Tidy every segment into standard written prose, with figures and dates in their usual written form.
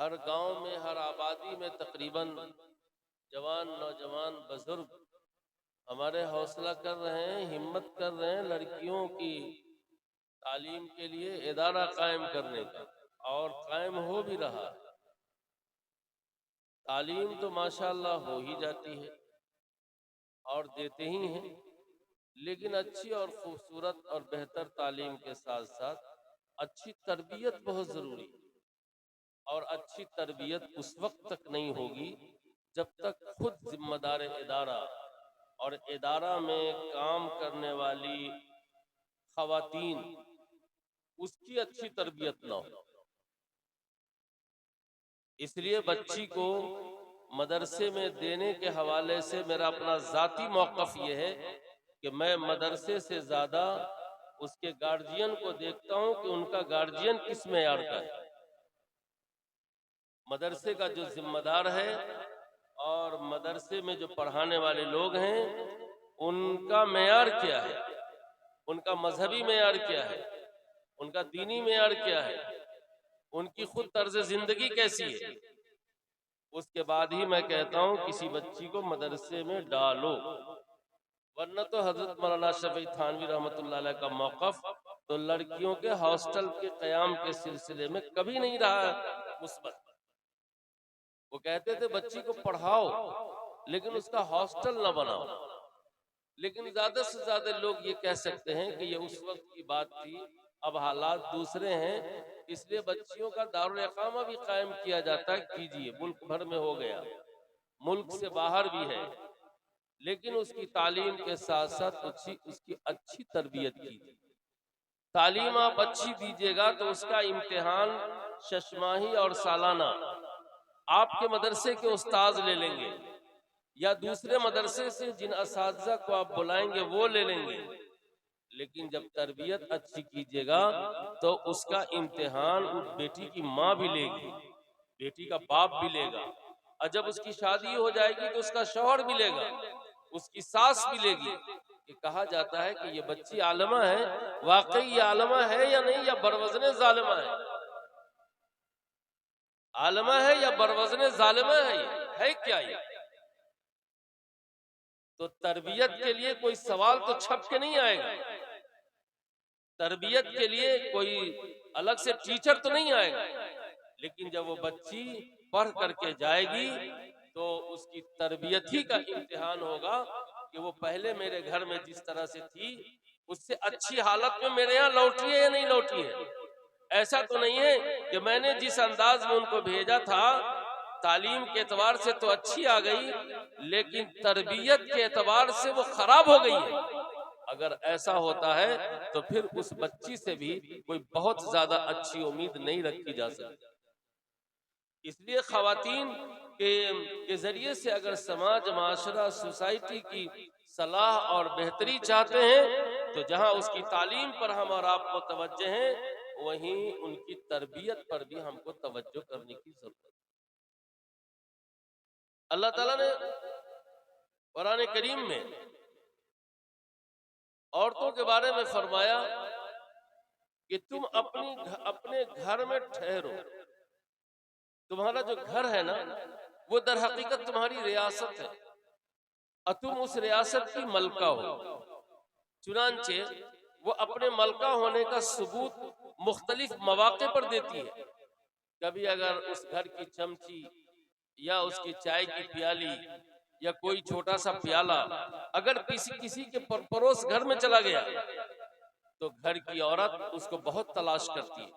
ہر گاؤں میں، ہر آبادی میں تقریباً جوان، نوجوان، بزرگ ہمارے حوصلہ کر رہے ہیں، ہمت کر رہے ہیں لڑکیوں کی تعلیم کے لیے ادارہ قائم کرنے کا، اور قائم ہو بھی رہا ہے۔ تعلیم تو ماشاءاللہ ہو ہی جاتی ہے اور دیتے ہی ہیں، لیکن اچھی اور خوبصورت اور بہتر تعلیم کے ساتھ ساتھ اچھی تربیت بہت ضروری ہے۔ اور اچھی تربیت اس وقت تک نہیں ہوگی جب تک خود ذمہ دار ادارہ اور ادارہ میں کام کرنے والی خواتین اس کی اچھی تربیت نہ ہو۔ اس لیے بچی کو مدرسے میں دینے کے حوالے سے میرا اپنا ذاتی موقف یہ ہے کہ میں مدرسے سے زیادہ اس کے گارجین کو دیکھتا ہوں کہ ان کا گارجین کس معیار کا ہے۔ مدرسے کا جو ذمہ دار ہے اور مدرسے میں جو پڑھانے والے لوگ ہیں ان کا معیار کیا ہے، ان کا مذہبی معیار کیا ہے، ان کا دینی معیار کیا ہے، ان کی خود طرز زندگی کیسی ہے، اس کے بعد ہی میں کہتا ہوں کسی بچی کو مدرسے میں ڈالو۔ ورنہ تو حضرت مولانا شفیع تھانوی رحمۃ اللہ علیہ کا موقف تو لڑکیوں کے ہاسٹل کے قیام کے سلسلے میں کبھی نہیں رہا مثبت۔ وہ کہتے تھے بچی کو پڑھاؤ لیکن اس کا ہاسٹل نہ بناؤ، لیکن زیادہ سے زیادہ لوگ یہ کہہ سکتے ہیں کہ یہ اس وقت کی بات تھی، اب حالات دوسرے ہیں، اس لیے بچیوں کا دارالاقامہ بھی قائم کیا جاتا ہے۔ کیجئے، ملک بھر میں ہو گیا، ملک سے باہر بھی ہے، لیکن اس کی تعلیم کے ساتھ ساتھ اس کی اچھی تربیت کیجیے۔ تعلیم آپ اچھی دیجیے گا تو اس کا امتحان ششماہی اور سالانہ آپ کے مدرسے کے استاذ لے لیں گے یا دوسرے مدرسے سے جن اساتذہ کو آپ بلائیں گے وہ لے لیں گے، لیکن جب تربیت اچھی کیجیے گا تو اس کا امتحان بیٹی کی ماں بھی لے گی، بیٹی کا باپ بھی لے گا، اور جب اس کی شادی ہو جائے گی تو اس کا شوہر بھی لے گا، اس کی ساس بھی لے گی۔ کہ کہا جاتا ہے کہ یہ بچی عالمہ ہے، واقعی یہ عالمہ ہے یا نہیں، یا بروزن ظالمہ ہے؟ عالمہ ہے یا بروزن ظالمہ ہے؟ یہ ہے کیا؟ یہ تو تربیت کے لیے کوئی سوال تو چھپ کے نہیں آئے گا، تربیت کے لیے کوئی الگ سے ٹیچر تو نہیں آئے گا، لیکن جب وہ بچی پڑھ کر کے جائے گی تو اس کی تربیت ہی کا امتحان ہوگا کہ وہ پہلے میرے گھر میں جس طرح سے تھی اس سے اچھی حالت میں میرے یہاں لوٹی ہے یا نہیں لوٹی ہے۔ ایسا تو نہیں ہے کہ میں نے جس انداز میں ان کو بھیجا تھا تعلیم کے اعتبار سے تو اچھی آ گئی لیکن تربیت کے اعتبار سے وہ خراب ہو گئی ہے۔ اگر ایسا ہوتا ہے تو پھر اس بچی سے بھی کوئی بہت زیادہ اچھی امید نہیں رکھی جا سکتی۔ اس لیے خواتین کے ذریعے سے اگر سماج، معاشرہ، سوسائٹی کی صلاح اور بہتری چاہتے ہیں تو جہاں اس کی تعلیم پر ہم اور آپ متوجہ ہیں وہیں ان کی تربیت پر بھی ہم کو توجہ کرنے کی ضرورت ہے۔ اللہ تعالیٰ نے قرآن کریم میں عورتوں کے بارے میں فرمایا کہ تم اپنے گھر میں ٹھہرو۔ تمہارا جو گھر ہے نا وہ در حقیقت تمہاری ریاست ہے اور تم اس ریاست کی ملکہ ہو۔ چنانچہ وہ اپنے ملکہ ہونے کا ثبوت مختلف مواقع پر دیتی ہے۔ کبھی اگر اس گھر کی چمچی یا اس کی چائے کی پیالی یا کوئی چھوٹا سا پیالہ اگر کسی کے پڑوس گھر میں چلا گیا تو گھر کی عورت اس کو بہت تلاش کرتی ہے۔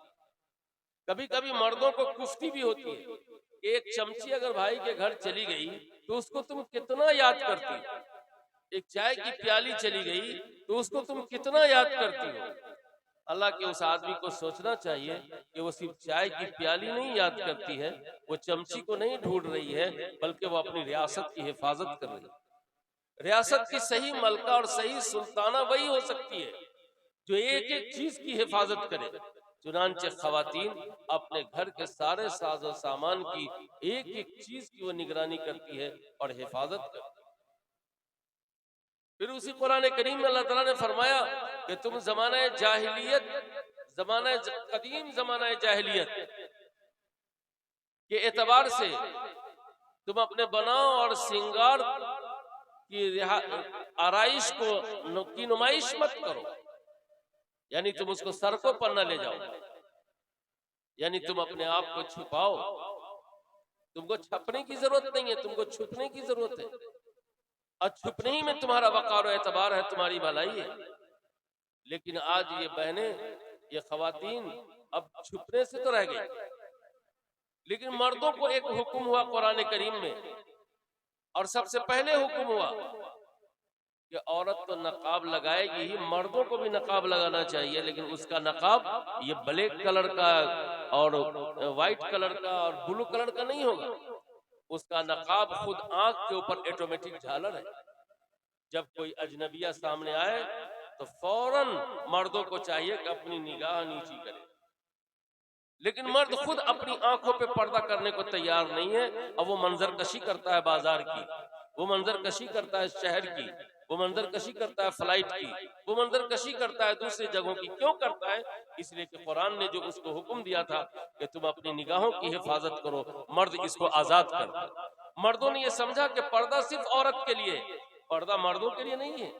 کبھی کبھی مردوں کو کفتی بھی ہوتی ہے کہ ایک چمچی اگر بھائی کے گھر چلی گئی تو اس کو تم کتنا یاد کرتی ہو، ایک چائے کی پیالی چلی گئی تو اس کو تم کتنا یاد کرتی ہو۔ اللہ کے اس آدمی کو سوچنا چاہیے کہ وہ صرف چائے کی پیالی نہیں یاد کرتی ہے، وہ چمچی کو نہیں ڈھونڈ رہی ہے بلکہ وہ اپنی ریاست کی حفاظت کر رہی ہے۔ ریاست کی صحیح ملکہ اور صحیح سلطانہ وہی ہو سکتی ہے جو ایک ایک چیز کی حفاظت کرے۔ چنانچہ خواتین اپنے گھر کے سارے ساز و سامان کی ایک ایک چیز کی وہ نگرانی کرتی ہے اور حفاظت کرتی ہے۔ پھر اسی قرآن کریم میں اللہ تعالیٰ نے فرمایا کہ تم قدیم زمانہ جاہلیت کے اعتبار سے تم اپنے بناؤ اور سنگار کی آرائش کی نمائش مت کرو، یعنی تم اس کو سڑکوں پر نہ لے جاؤ، یعنی تم اپنے آپ کو چھپاؤ، تم کو چھپنے کی ضرورت نہیں ہے، تم کو چھپنے کی ضرورت ہے، اور چھپنے ہی میں تمہارا وقار و اعتبار ہے، تمہاری بھلائی ہے۔ لیکن آج یہ بہنیں، یہ خواتین اب چھپنے سے تو رہ گئی، لیکن مردوں کو ایک حکم ہوا قرآن کریم میں، اور سب سے پہلے حکم ہوا کہ عورت تو نقاب لگائے گی ہی، مردوں کو بھی نقاب لگانا چاہیے، لیکن اس کا نقاب یہ بلیک کلر کا اور وائٹ کلر کا اور بلو کلر کا نہیں ہوگا، اس کا نقاب خود آنکھ کے اوپر ایٹومیٹک جھالر ہے۔ جب کوئی اجنبیہ سامنے آئے تو فوراً مردوں کو چاہیے کہ اپنی نگاہ نیچی کرے، لیکن مرد خود اپنی آنکھوں پہ پردہ کرنے کو تیار نہیں ہے، اور وہ منظر کشی کرتا ہے بازار کی، وہ منظر کشی کرتا ہے شہر کی، وہ منظر کشی کرتا ہے فلائٹ کی، وہ منظر کشی کرتا ہے دوسری جگہوں کی۔ کیوں کرتا ہے؟ اس لیے کہ قرآن نے جو اس کو حکم دیا تھا کہ تم اپنی نگاہوں کی حفاظت کرو، مرد اس کو آزاد کر دے۔ مردوں نے یہ سمجھا کہ پردہ صرف عورت کے لیے، پردہ مردوں کے لیے نہیں ہے۔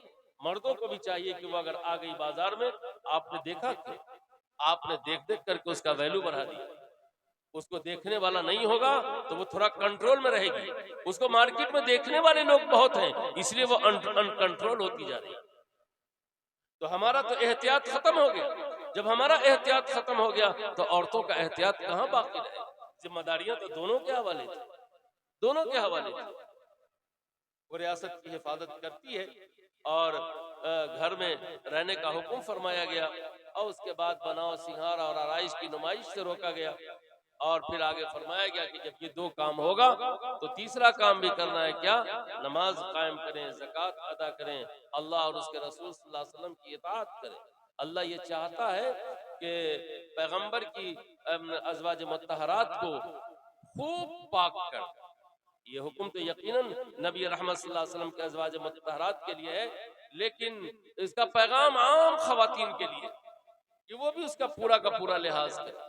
مردوں کو بھی چاہیے کہ وہ اگر آ گئی بازار میں، آپ نے دیکھا کہ آپ نے دیکھ دیکھ کر کے اس کا ویلو بڑھا دیا، اس کو دیکھنے والا نہیں ہوگا تو وہ تھوڑا کنٹرول میں رہے گی، اس کو مارکیٹ میں دیکھنے والے لوگ بہت ہیں، اس لیے وہ ان کنٹرول ہوتی جا رہی ہے۔ تو ہمارا تو احتیاط ختم ہو گیا، جب ہمارا احتیاط ختم ہو گیا تو عورتوں کا احتیاط کہاں باقی رہے؟ ذمہ داریاں تو دونوں کے حوالے تھے، دونوں کے حوالے تھے۔ وہ ریاست کی حفاظت کرتی ہے، اور گھر میں رہنے کا حکم فرمایا گیا، اور اس کے بعد بناؤ سنگار اور آرائش کی نمائش سے روکا گیا، اور پھر آگے فرمایا گیا کہ جب یہ دو کام ہوگا تو تیسرا کام بھی کرنا ہے، کیا؟ نماز قائم کریں، زکوٰۃ ادا کریں، اللہ اور اس کے رسول صلی اللہ علیہ وسلم کی اطاعت کریں۔ اللہ یہ چاہتا ہے کہ پیغمبر کی ازواج مطہرات کو خوب پاک کر۔ یہ حکم تو یقیناً نبی رحمت صلی اللہ علیہ وسلم کے ازواج مطہرات کے لیے ہے، لیکن اس کا پیغام عام خواتین کے لیے کہ وہ بھی اس کا پورا لحاظ کریں۔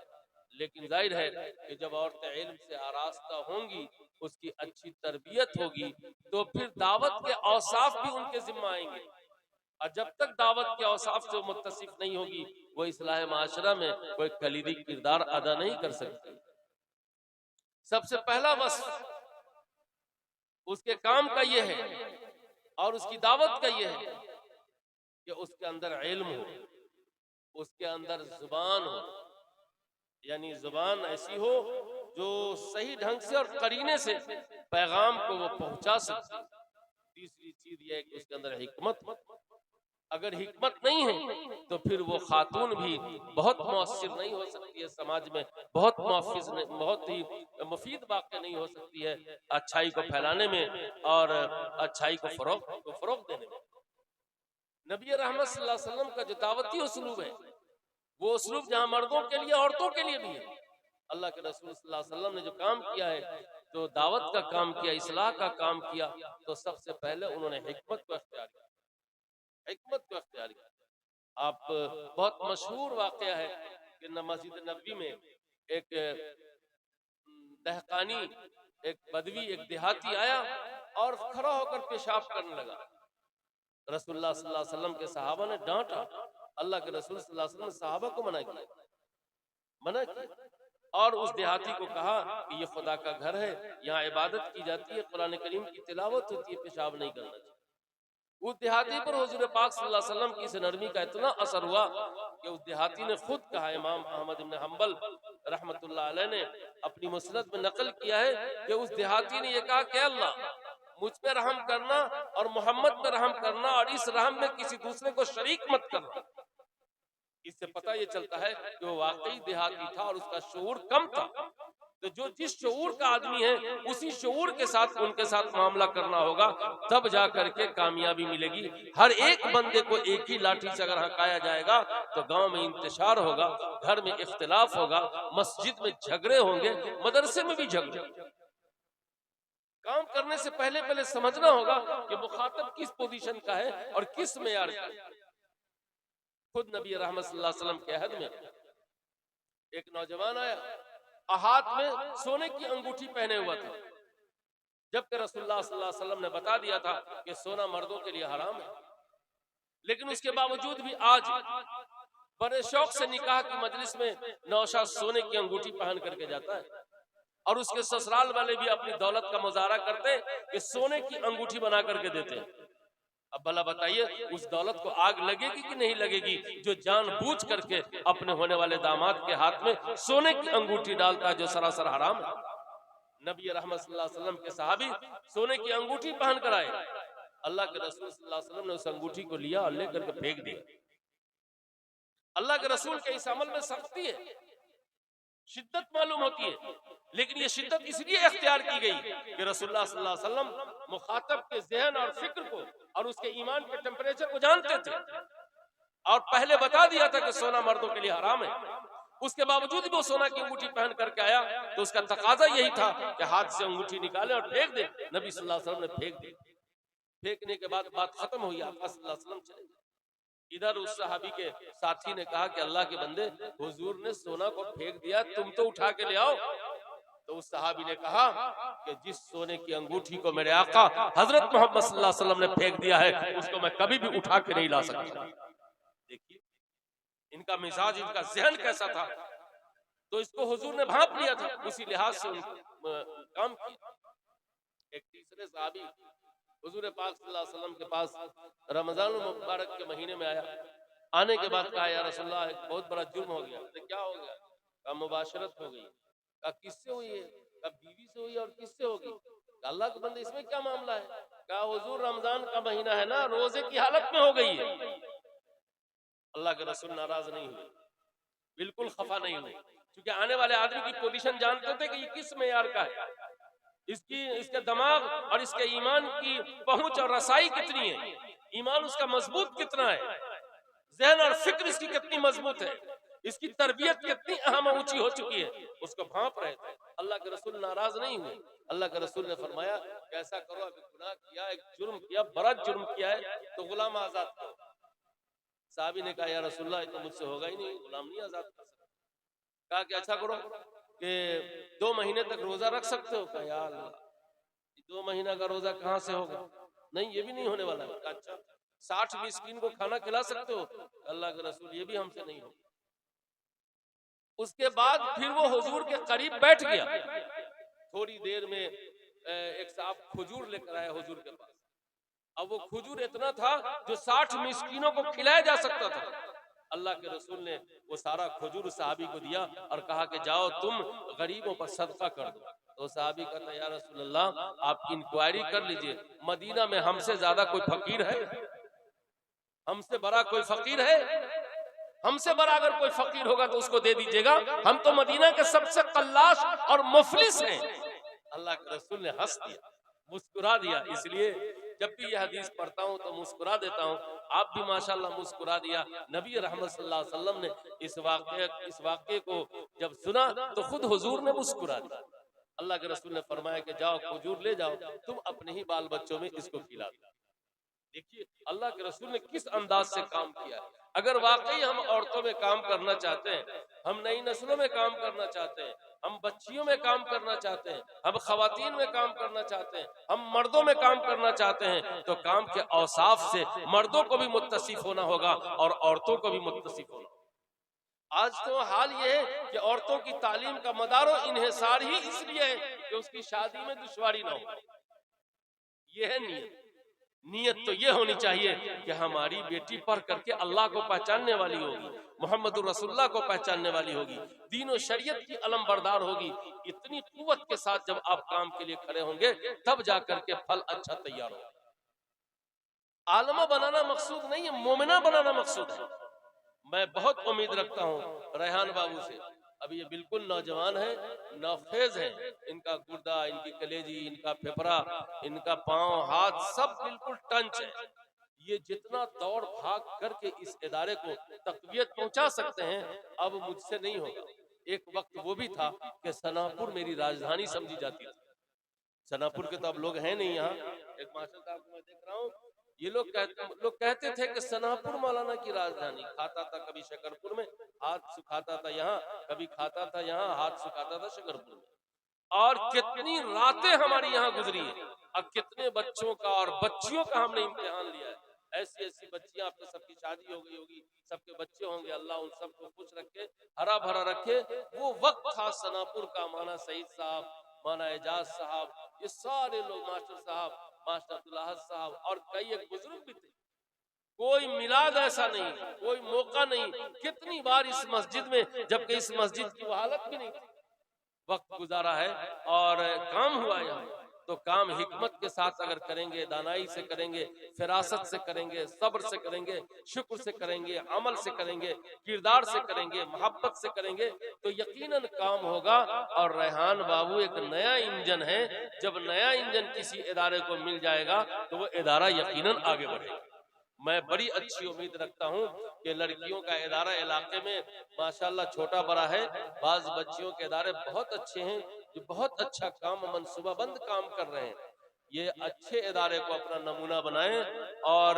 لیکن ظاہر ہے کہ جب عورتیں علم سے آراستہ ہوں گی، اس کی اچھی تربیت ہوگی، تو پھر دعوت کے اوصاف بھی ان کے ذمہ آئیں گے، اور جب تک دعوت کے اوصاف سے متصف نہیں ہوگی، وہ اصلاح معاشرہ میں کوئی کلیدی کردار ادا نہیں کر سکتی۔ سب سے پہلا وصف اس کے کام کا یہ ہے، اور اس کی دعوت کا یہ ہے کہ اس کے اندر علم ہو، اس کے اندر زبان ہو، یعنی زبان ایسی ہو جو صحیح ڈھنگ سے اور قرینے سے پیغام کو وہ پہنچا سکتی۔ تیسری چیز یہ ہے کہ اس کے اندر حکمت ہو۔ اگر حکمت نہیں ہے تو پھر وہ خاتون بھی بہت مؤثر نہیں ہو سکتی ہے، سماج میں بہت ہی مفید واقع نہیں ہو سکتی ہے اچھائی کو پھیلانے میں اور اچھائی کو فروغ دینے میں۔ نبی رحمت صلی اللہ علیہ وسلم کا جو دعوتی اسلوب ہے، وہ اسلوب جہاں مردوں کے لیے عورتوں کے لیے بھی ہے۔ اللہ کے رسول صلی اللہ علیہ وسلم نے جو کام کیا ہے، جو دعوت کا کام کیا، اصلاح کا کام کیا، تو سب سے پہلے انہوں نے حکمت کو اختیار کیا، حکمت کو اختیار کیا۔ آپ بہت مشہور واقعہ ہے کہ مسجد نبوی میں ایک دہقانی، ایک بدوی، ایک دیہاتی آیا اور کھڑا ہو کر پیشاب کرنے لگا۔ رسول اللہ صلی اللہ علیہ وسلم کے صحابہ نے ڈانٹا، اللہ کے رسول صلی اللہ علیہ وسلم نے صحابہ کو منع کیا، اور اس دیہاتی کو کہا کہ یہ خدا کا گھر ہے، یہاں عبادت کی جاتی ہے، قرآن کریم کی تلاوت ہوتی ہے، پیشاب نہیں کرنا چاہیے۔ اس دیہاتی پر حضور پاک صلی اللہ علیہ وسلم کی اس نرمی کا اتنا اثر ہوا کہ اس دیہاتی نے خود کہا، امام احمد بن حنبل رحمت اللہ علیہ نے اپنی مسند میں نقل کیا ہے کہ اس دیہاتی نے یہ کہا کہ اللہ مجھ پہ رحم کرنا اور محمد پہ رحم کرنا، اور اس رحم میں کسی دوسرے کو شریک مت کرنا۔ اس سے پتہ یہ چلتا ہے کہ وہ واقعی دیہاتی تھا اور اس کا شعور کم تھا۔ تو جو جس شعور کا آدمی ہے اسی شعور کے ساتھ ان کے ساتھ معاملہ کرنا ہوگا، تب جا کر کے کامیابی ملے گی۔ ہر ایک بندے کو ایک ہی لاٹھی سے اگر ہکایا جائے گا تو گاؤں میں انتشار ہوگا، گھر میں اختلاف ہوگا، مسجد میں جھگڑے ہوں گے، مدرسے میں بھی جھگڑے۔ کام کرنے سے پہلے سمجھنا ہوگا کہ مخاطب کس پوزیشن کا ہے اور کس معیار کا ہے۔ خود نبی رحمت صلی اللہ علیہ وسلم کے عہد میں ایک نوجوان آیا ہاتھ میں سونے کی انگوٹھی پہنے ہوا تھا، جبکہ رسول اللہ صلی اللہ علیہ وسلم نے بتا دیا تھا کہ سونا مردوں کے لیے حرام ہے، لیکن اس کے باوجود بھی آج بڑے شوق سے نکاح کی مجلس میں نوشاد سونے کی انگوٹھی پہن کر کے جاتا ہے، اور اس کے سسرال والے بھی اپنی دولت کا مظاہرہ کرتے کہ سونے کی انگوٹھی بنا کر کے دیتے ہیں۔ اب بھلا بتائیے اس دولت کو آگ لگے گی کہ نہیں لگے گی جو جان بوجھ کر کے اپنے ہونے والے داماد کے ہاتھ میں سونے کی انگوٹھی ڈالتا ہے جو سراسر حرام ہے۔ نبی رحمت صلی اللہ علیہ وسلم کے صحابی سونے کی انگوٹھی پہن کر آئے، اللہ کے رسول صلی اللہ علیہ وسلم نے اس انگوٹھی کو لیا اور لے کر کے پھینک دیا۔ اللہ کے رسول کے اس عمل میں سختی ہے، شدت معلوم ہوتی ہے، لیکن یہ شدت اس لیے اختیار کی گئی کہ رسول اللہ صلی اللہ علیہ وسلم مخاطب کے ذہن اور فکر کو اور اس کے ایمان کے ٹیمپریچر کو جانتے تھے، اور پہلے بتا دیا تھا کہ سونا مردوں کے لیے حرام ہے۔ اس کے باوجود بھی وہ سونا کی انگوٹھی پہن کر کے آیا تو اس کا تقاضا یہی تھا کہ ہاتھ سے انگوٹھی نکالے اور پھینک دے۔ نبی صلی اللہ علیہ وسلم نے پھینک دی، پھینکنے کے بعد بات ختم ہوئی، آقا صلی اللہ علیہ وسلم چلے گئے۔ ادھر اس صحابی کے ساتھی نے کہا کہ اللہ کے بندے حضور نے سونا کو پھینک دیا، تم تو اٹھا کے لے آؤ۔ تو اس صحابی نے کہا کہ جس سونے کی انگوٹھی کو میرے آقا حضرت محمد صلی اللہ علیہ وسلم نے پھینک دیا ہے اس کو میں کبھی بھی اٹھا کے نہیں لا سکتا۔ دیکھیے ان کا مزاج، ان کا ذہن کیسا تھا، تو اس کو حضور نے بھانپ لیا تھا، اسی لحاظ سے ان کام کیا۔ ایک تیسرے صحابی حضور پاک صلی اللہ علیہ وسلم کے پاس رمضان المبارک کے مہینے میں آیا، آنے کے بعد کہا یا رسول اللہ ایک بہت بڑا جرم ہو گیا۔ کیا ہو گیا؟ کہا مباشرت ہو گئی۔ کہا کس سے ہوئی ہے؟ کہا بیوی سے ہوئی، اور کس سے ہوگی؟ کہا اللہ کے بندے اس میں کیا معاملہ ہے؟ کہا حضور رمضان کا مہینہ ہے نا، روزے کی حالت میں ہو گئی ہے۔ اللہ کے رسول ناراض نہیں ہوئے، بالکل خفا نہیں ہوئے، کیونکہ آنے والے آدمی کی پوزیشن جانتے تھے کہ یہ کس معیار کا ہے، اس کے دماغ اور اس کے ایمان کی پہنچ اور رسائی کتنی ہے، ایمان اس کا مضبوط کتنا ہے، ذہن اور فکر اس کی کتنی مضبوط ہے، اس کی تربیت کتنی اہم اونچی ہو چکی ہے، اس کو بھانپ رہے تھے۔ اللہ کے رسول ناراض نہیں ہوئے۔ اللہ کے رسول نے فرمایا کہ ایسا کرو، ابھی گناہ کیا، ایک جرم کیا، بڑا جرم کیا ہے، تو غلام آزاد کرو۔ صحابی نے کہا یا رسول اللہ یہ تو مجھ سے ہوگا ہی نہیں، غلام نہیں آزاد کر سکتا۔ کہا کہ اچھا کرو کہ 2 مہینے تک روزہ رکھ سکتے ہو؟ کہا یا اللہ 2 مہینہ کا روزہ کہاں سے ہوگا، نہیں یہ بھی نہیں ہونے والا ہے۔ کہا اچھا 60 مسکین کو کھانا کھلا سکتے ہو؟ اللہ کے رسول یہ بھی ہم سے نہیں ہوگا۔ اس کے بعد پھر وہ حضور کے قریب بیٹھ گیا، تھوڑی دیر میں ایک صاحب کھجور لے کر آیا حضور کے پاس، اب وہ کھجور اتنا تھا جو 60 مسکینوں کو کھلایا جا سکتا تھا۔ اللہ کے رسول نے وہ سارا کھجور صحابی کو دیا اور کہا کہ جاؤ تم غریبوں پر صدقہ کر دو۔ تو صحابی کہتا یا رسول اللہ آپ انکوائری کر لیجئے، مدینہ میں ہم سے زیادہ کوئی فقیر ہے؟ ہم سے بڑا کوئی فقیر ہے؟ ہم سے بڑا اگر کوئی فقیر ہوگا تو اس کو دے دیجئے گا، ہم تو مدینہ کے سب سے قلاش اور مفلس ہیں۔ اللہ کے رسول نے ہنس دیا، مسکرا دیا۔ اس لیے جب بھی یہ حدیث پڑھتا ہوں تو مسکرا دیتا ہوں، آپ بھی ماشاءاللہ مسکرا دیا۔ نبی رحمت صلی اللہ علیہ وسلم نے اس واقعے کو جب سنا تو خود حضور نے مسکرا دیا۔ اللہ کے رسول نے فرمایا کہ جاؤ کھجور لے جاؤ، تم اپنے ہی بال بچوں میں اس کو کھلا دو۔ دیکھیے اللہ کے رسول نے کس انداز سے کام کیا ہے۔ اگر واقعی ہم عورتوں میں کام کرنا چاہتے ہیں، ہم نئی نسلوں میں کام کرنا چاہتے ہیں، ہم بچیوں میں کام کرنا چاہتے ہیں، ہم خواتین میں کام کرنا چاہتے ہیں، ہم مردوں میں کام کرنا چاہتے ہیں، تو کام کے اوصاف سے مردوں کو بھی متصف ہونا ہوگا اور عورتوں کو بھی متصف ہونا ہوگا۔ آج تو حال یہ ہے کہ عورتوں کی تعلیم کا مدار و انحصار ہی اس لیے ہے کہ اس کی شادی میں دشواری نہ ہو۔ یہ ہے نیت تو یہ ہونی چاہیے کہ ہماری بیٹی پڑھ کر کے اللہ کو پہچاننے والی ہوگی، محمد رسول اللہ کو پہچاننے والی ہوگی، دین و شریعت کی علم بردار ہوگی۔ اتنی قوت کے ساتھ جب آپ کام کے لیے کھڑے ہوں گے تب جا کر کے پھل اچھا تیار ہوگا۔ عالمہ بنانا مقصود نہیں ہے، مومنہ بنانا مقصود ہے۔ میں بہت امید رکھتا ہوں ریحان بابو سے، ابھی یہ بالکل نوجوان ہیں، نوخیز ہیں، ان کا گردہ، ان کی کلیجی، ان کا پھپھڑا، ان کا پاؤں ہاتھ سب بالکل ٹنچ ہے۔ یہ جتنا دوڑ بھاگ کر کے اس ادارے کو تقویت پہنچا سکتے ہیں اب مجھ سے نہیں ہوگا۔ ایک وقت وہ بھی تھا کہ سناپور میری راجدھانی سمجھی جاتی تھی۔ سناپور کے تو اب لوگ ہیں نہیں یہاں، ایک ماسٹر صاحب کو میں دیکھ رہا ہوں یہ لوگ کہتے تھے کہ سناپور مولانا کی راجدھانی، کھاتا تھا کبھی شکرپور میں ہاتھ سکھاتا تھا یہاں، کبھی کھاتا تھا یہاں ہاتھ سکھاتا تھا شکرپور میں، اور کتنی راتیں ہماری یہاں گزری ہیں، اب کتنے بچوں کا اور بچیوں کا ہم نے امتحان لیا ہے، ایسی ایسی بچیاں، آپ کے سب کی شادی ہو گئی ہوگی، سب کے بچے ہوں گے، اللہ ان سب کو خوش رکھے، ہرا بھرا رکھے۔ وہ وقت تھا سناپور کا، مولانا سعید صاحب، مولانا اعجاز صاحب، یہ سارے لوگ، ماسٹر صاحب، ماسٹر عبداللہ صاحب، اور کئی ایک بزرگ بھی تھے۔ کوئی میلاد ایسا نہیں، کوئی موقع نہیں، کتنی بار اس مسجد میں، جبکہ اس مسجد کی وہ حالت بھی نہیں تھی، وقت گزارا ہے اور کام ہوا یہاں۔ تو کام حکمت کے ساتھ اگر کریں گے، دانائی سے کریں گے، فراست سے کریں گے، صبر سے کریں گے، شکر سے کریں گے، عمل سے کریں گے، کردار سے کریں گے، محبت سے کریں گے، تو یقیناً کام ہوگا۔ اور ریحان بابو ایک نیا انجن ہے، جب نیا انجن کسی ادارے کو مل جائے گا تو وہ ادارہ یقیناً آگے بڑھے گا۔ میں بڑی اچھی امید رکھتا ہوں کہ لڑکیوں کا ادارہ علاقے میں ماشاءاللہ چھوٹا بڑا ہے، بعض بچیوں کے ادارے بہت اچھے ہیں جو بہت اچھا کام، منصوبہ بند کام کر رہے ہیں۔ یہ اچھے ادارے کو اپنا نمونہ بنائیں اور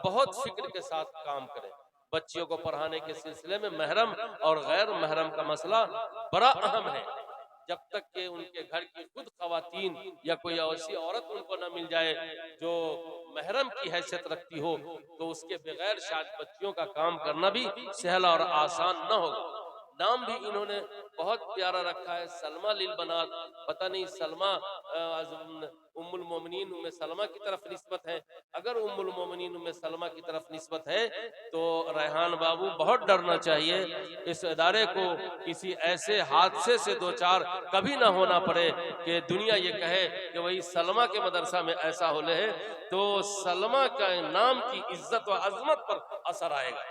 بہت فکر کے ساتھ کام کریں۔ بچیوں کو پڑھانے کے سلسلے میں محرم اور غیر محرم کا مسئلہ بڑا اہم ہے۔ جب تک کہ ان کے گھر کی خود خواتین یا کوئی ایسی عورت ان کو نہ مل جائے جو محرم کی حیثیت رکھتی ہو، تو اس کے بغیر شاید بچیوں کا کام کرنا بھی سہل اور آسان نہ ہوگا۔ نام بھی انہوں نے بہت پیارا رکھا ہے، سلمہ للبنات۔ پتہ نہیں سلمہ ام المومنین ام سلمہ کی طرف نسبت ہے؟ اگر ام المومنین ام سلمہ کی طرف نسبت ہے تو ریحان بابو بہت ڈرنا چاہیے، اس ادارے کو کسی ایسے حادثے سے دوچار کبھی نہ ہونا پڑے کہ دنیا یہ کہے کہ وہی سلمہ کے مدرسہ میں ایسا ہو لے، تو سلمہ کا نام کی عزت و عظمت پر اثر آئے گا۔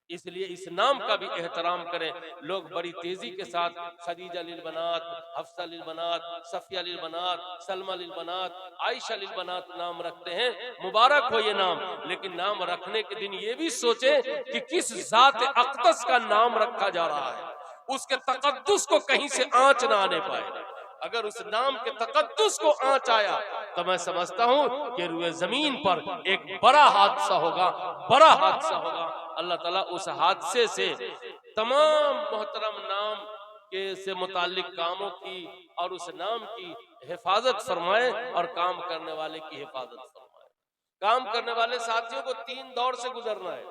اس لیے اس نام کا بھی احترام کریں۔ لوگ بڑی تیزی کے ساتھ خدیجہ للبنات، حفصہ للبنات، صفیہ للبنات، سلمہ للبنات، عائشہ للبنات نام رکھتے ہیں، مبارک ہو یہ نام، لیکن نام رکھنے کے دن یہ بھی سوچیں کہ کس ذات اقدس کا نام رکھا جا رہا ہے، اس کے تقدس کو کہیں سے آنچ نہ آنے پائے۔ اگر اس نام کے تقدس کو آنچ آیا تو میں سمجھتا ہوں کہ روئے زمین پر ایک بڑا حادثہ ہوگا، بڑا حادثہ ہوگا۔ اللہ تعالیٰ اس حادثے سے تمام محترم نام کے سے متعلق کاموں کی اور اس نام کی حفاظت فرمائے اور کام کرنے والے کی حفاظت فرمائے۔ کام کرنے والے ساتھیوں کو 3 دور سے گزرنا ہے۔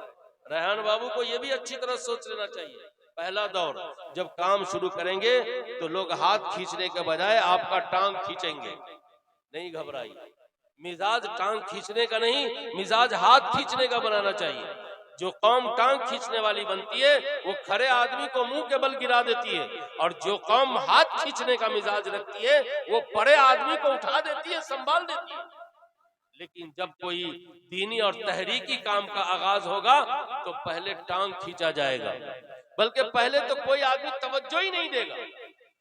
ریحان بابو کو یہ بھی اچھی طرح سوچ لینا چاہیے۔ پہلا دور، جب کام شروع کریں گے تو لوگ ہاتھ کھینچنے کے بجائے آپ کا ٹانگ کھینچیں گے، نہیں گھبرائیے۔ مزاج ٹانگ کھینچنے کا نہیں، مزاج ہاتھ کھینچنے کا بنانا چاہیے۔ جو قوم ٹانگ کھینچنے والی بنتی ہے وہ کھڑے آدمی کو منہ کے بل گرا دیتی ہے، اور جو قوم ہاتھ کھینچنے کا مزاج رکھتی ہے وہ پڑے آدمی کو اٹھا دیتی ہے، سنبھال دیتی ہے۔ لیکن جب کوئی دینی اور تحریکی کام کا آغاز ہوگا تو پہلے ٹانگ کھینچا جائے گا، بلکہ پہلے تو کوئی آدمی توجہ ہی نہیں دے گا،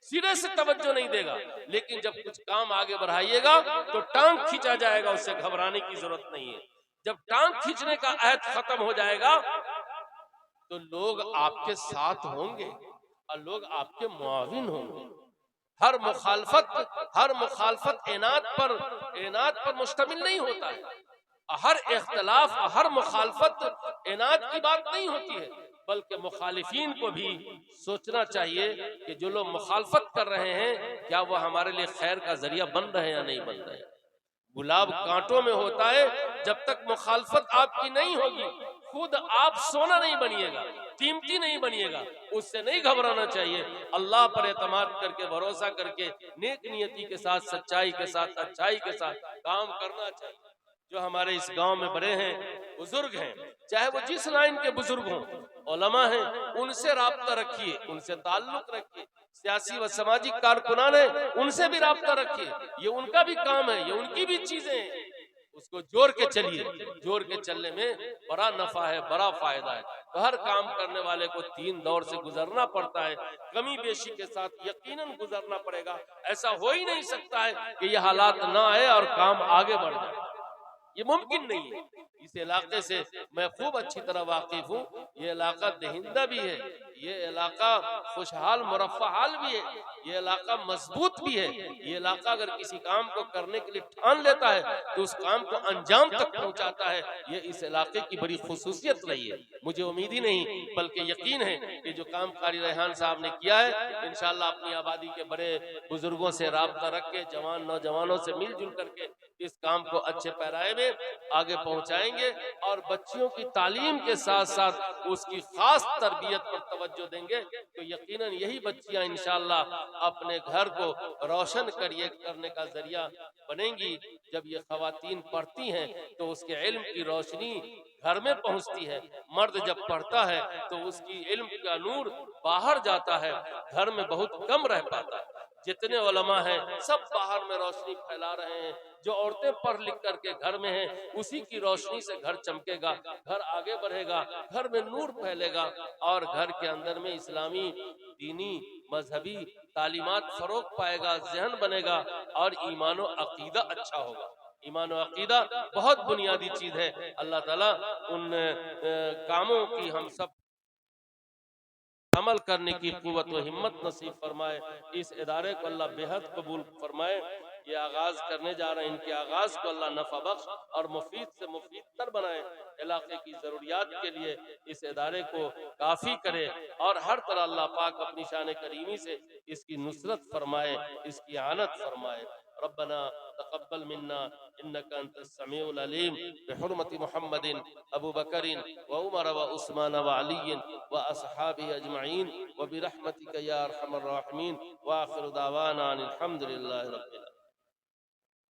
سرے سے توجہ نہیں دے گا، لیکن جب کچھ کام آگے بڑھائیے گا تو ٹانگ کھینچا جائے گا، اس سے گھبرانے کی ضرورت نہیں ہے۔ جب ٹانگ کھینچنے کا عہد ختم ہو جائے گا تو لوگ آپ کے ساتھ ہوں گے اور لوگ آپ کے معاون ہوں گے۔ ہر مخالفت اناد پر مشتمل نہیں ہوتا ہے، ہر اختلاف، ہر مخالفت اناد کی بات نہیں ہوتی ہے، بلکہ مخالفین کو بھی سوچنا چاہیے کہ جو لوگ مخالفت کر رہے ہیں کیا وہ ہمارے لیے خیر کا ذریعہ بن رہے ہیں یا نہیں بن رہے ہیں۔ گلاب کانٹوں میں ہوتا ہے، جب تک مخالفت آپ کی نہیں ہوگی خود آپ سونا نہیں بنیے گا، قیمتی نہیں بنیے گا، اس سے نہیں گھبرانا چاہیے۔ اللہ پر اعتماد کر کے، بھروسہ کر کے، نیک نیتی کے ساتھ، سچائی کے ساتھ، اچھائی کے ساتھ کام کرنا چاہیے۔ جو ہمارے اس گاؤں میں بڑے ہیں، بزرگ ہیں، چاہے وہ جس لائن کے بزرگ ہوں، علماء ہیں، ان سے رابطہ رکھیے، ان سے تعلق رکھیے۔ سیاسی و سماجی کارکنان ہیں، ان سے بھی رابطہ رکھیے، یہ ان کا بھی کام ہے، یہ ان کی بھی چیزیں ہیں، اس کو جوڑ کے چلیے۔ جوڑ کے چلنے میں بڑا نفع ہے، بڑا فائدہ ہے۔ تو ہر کام کرنے والے کو 3 دور سے گزرنا پڑتا ہے، کمی بیشی کے ساتھ یقیناً گزرنا پڑے گا۔ ایسا ہو ہی نہیں سکتا ہے کہ یہ حالات نہ آئے اور کام آگے بڑھ جائے۔ یہ ممکن نہیں ہے۔ اس علاقے سے میں خوب اچھی طرح واقف ہوں، یہ علاقہ دہندہ بھی ہے، یہ علاقہ خوشحال مرفہ حال بھی ہے، یہ علاقہ مضبوط بھی ہے، یہ علاقہ اگر کسی کام کو کرنے کے لیے ٹھان لیتا ہے تو اس کام کو انجام تک پہنچاتا ہے۔ یہ اس علاقے کی بڑی خصوصیت رہی ہے۔ مجھے امید ہی نہیں بلکہ یقین ہے کہ جو کام قاری ریحان صاحب نے کیا ہے، انشاءاللہ اپنی آبادی کے بڑے بزرگوں سے رابطہ رکھ کے، جوان نوجوانوں سے مل جل کر کے اس کام کو اچھے پیرائے میں آگے پہنچائیں گے، اور بچیوں کی تعلیم کے ساتھ ساتھ اس کی خاص تربیت پر توجہ دیں گے تو یقیناً یہی بچیاں انشاءاللہ اپنے گھر کو روشن کرنے کا ذریعہ بنیں گی۔ جب یہ خواتین پڑھتی ہیں تو اس کے علم کی روشنی گھر میں پہنچتی ہے، مرد جب پڑھتا ہے تو اس کی علم کا نور باہر جاتا ہے، گھر میں بہت کم رہ پاتا ہے۔ جتنے علماء ہیں سب باہر میں روشنی پھیلا رہے ہیں، جو عورتیں پڑھ لکھ کر کے گھر میں ہیں اسی کی روشنی سے گھر چمکے گا، گھر آگے بڑھے گا، گھر میں نور پھیلے گا، اور گھر کے اندر میں اسلامی دینی مذہبی تعلیمات فروغ پائے گا، ذہن بنے گا، اور ایمان و عقیدہ اچھا ہوگا۔ ایمان و عقیدہ بہت بنیادی چیز ہے۔ اللہ تعالیٰ ان کاموں کی ہم سب عمل کرنے کی قوت و ہمت نصیب فرمائے۔ اس ادارے کو اللہ بے حد قبول فرمائے۔ یہ آغاز کرنے جا رہے ہیں، ان کے آغاز کو اللہ نفع بخش اور مفید سے مفید تر بنائے، علاقے کی ضروریات کے لیے اس ادارے کو کافی کرے، اور ہر طرح اللہ پاک اپنی شان کریمی سے اس کی نصرت فرمائے، اس کی اعانت فرمائے۔ ربنا تقبل منا انك انت السميع العليم بحرمة محمد ابو بکر وعمر وعثمان وعلی واصحابه اجمعین وبرحمتك یا ارحم الراحمین، واخر دعوانا ان الحمد للہ رب العالمین۔